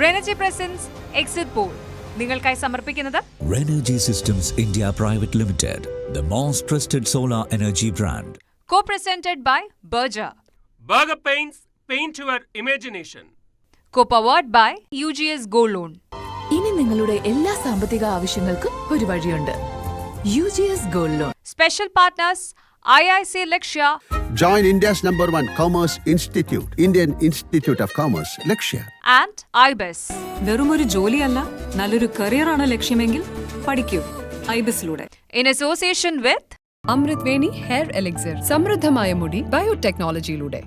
Renergy Presents Exit Poll നിങ്ങൾക്കായി സമർപ്പിക്കുന്നത് Renergy Systems India Private Limited, the most trusted solar energy brand. Co-presented by Berger. Berger Paints, paint your imagination. Co-powered by UGS Gold Loan. ഇനി നിങ്ങളുടെ എല്ലാ സാമ്പത്തിക ആവശ്യങ്ങൾക്കും ഒരു വഴിയുണ്ട്. UGS Gold Loan. Special partners IIC Lakshya. Join India's #1 Commerce Institute, Indian Institute of Commerce, Lakshya. And IBES. വെറുമൊരു ജോലിയല്ല, നല്ലൊരു കരിയറാണ് ലക്ഷ്യമെങ്കിൽ പഠിക്കൂ ഐബിസിലൂടെ. In association with Amrit Veni hair elixir, സമൃദ്ധമായ മുടി ബയോടെക്നോളജിയിലൂടെ.